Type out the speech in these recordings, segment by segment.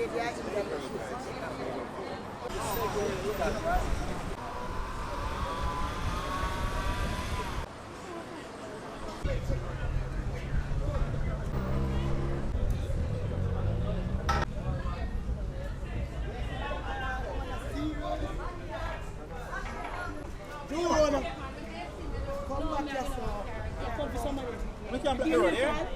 We can block the road, yeah?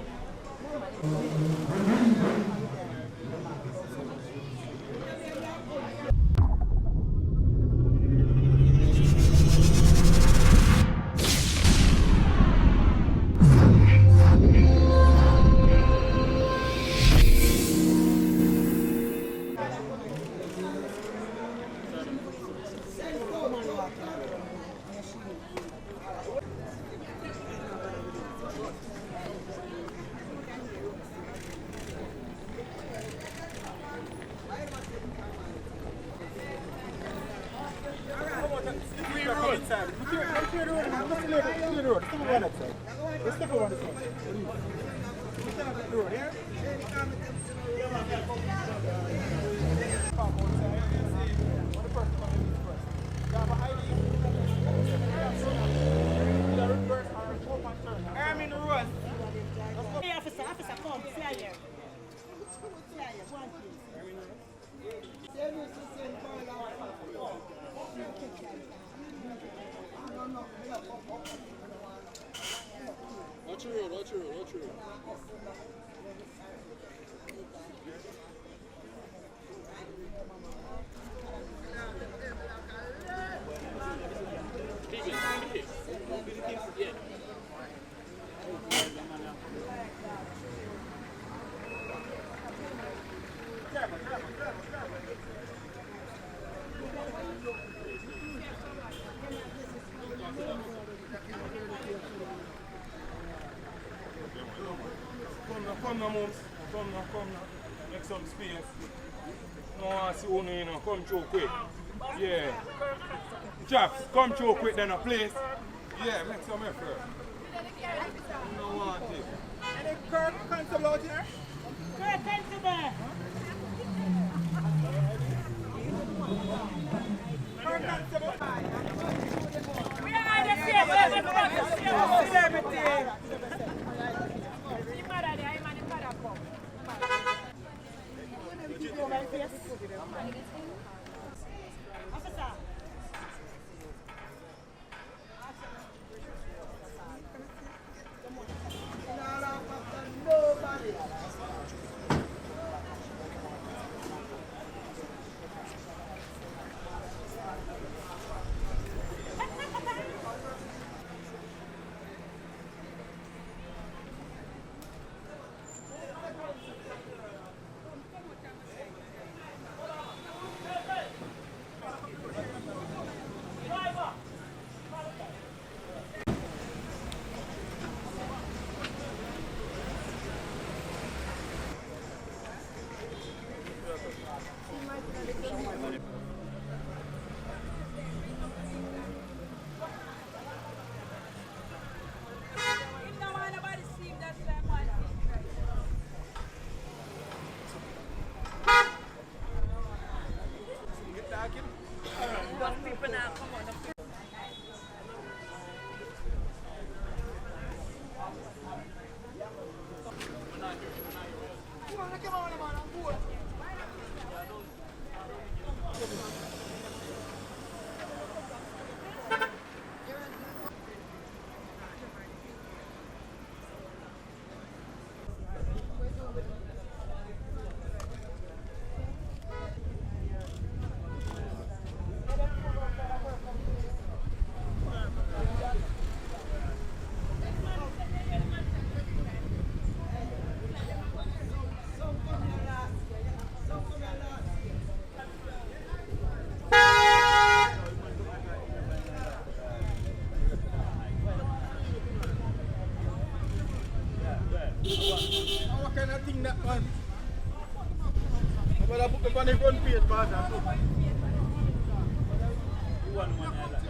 Watch your road. Come now. Make some space. No one see you, you know. Come through quick. Yeah. Chaps, come through quick then a place. Yeah, make some effort. No one thing. Any Kirk Constable out here? Kirk Constable! Kirk Constable! We are the same celebrity! What kind of thing that one? I'm going to put them on the front page, man. You want one like that?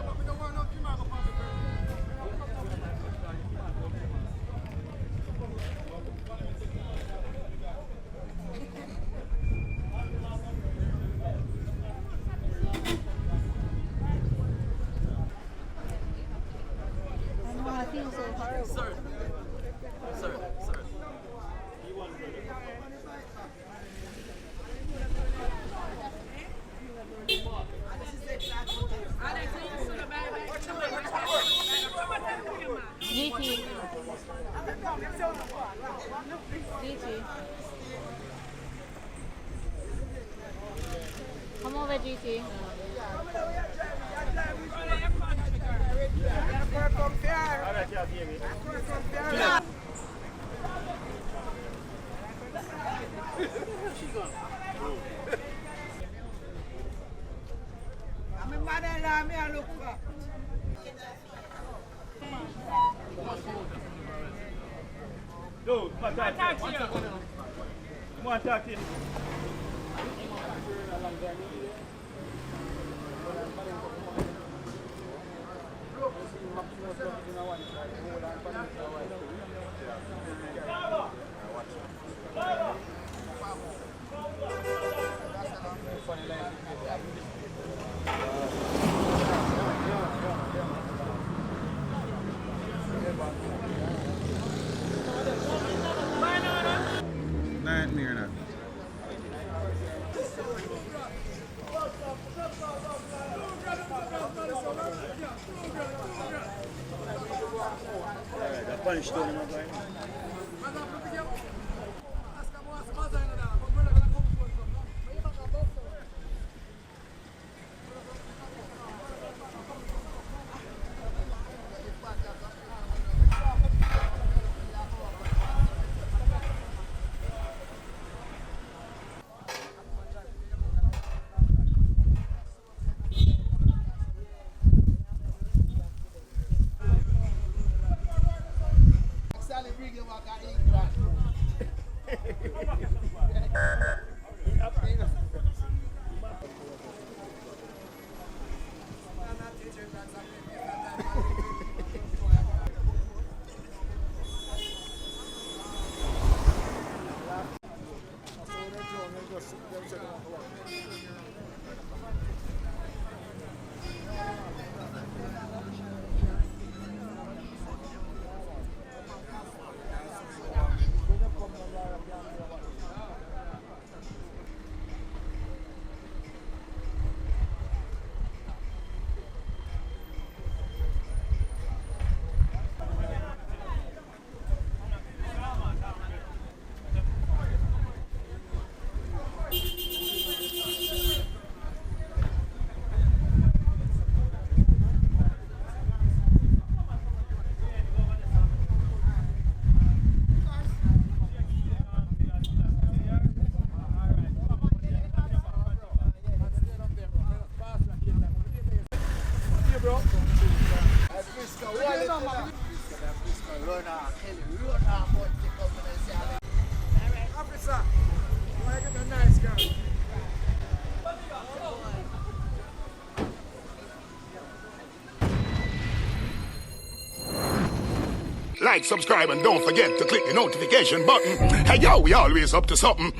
Sir. Sir. Sir. GT. GT. Come over, GT. I'm mother-in-law, me I look for. Dude, come on, talk to you. Come on, talk to you. Nightmare now. The punch down in my brain. Officer, you want to get a nice girl? Like, subscribe, and don't forget to click the notification button. Hey, yo, we always up to something.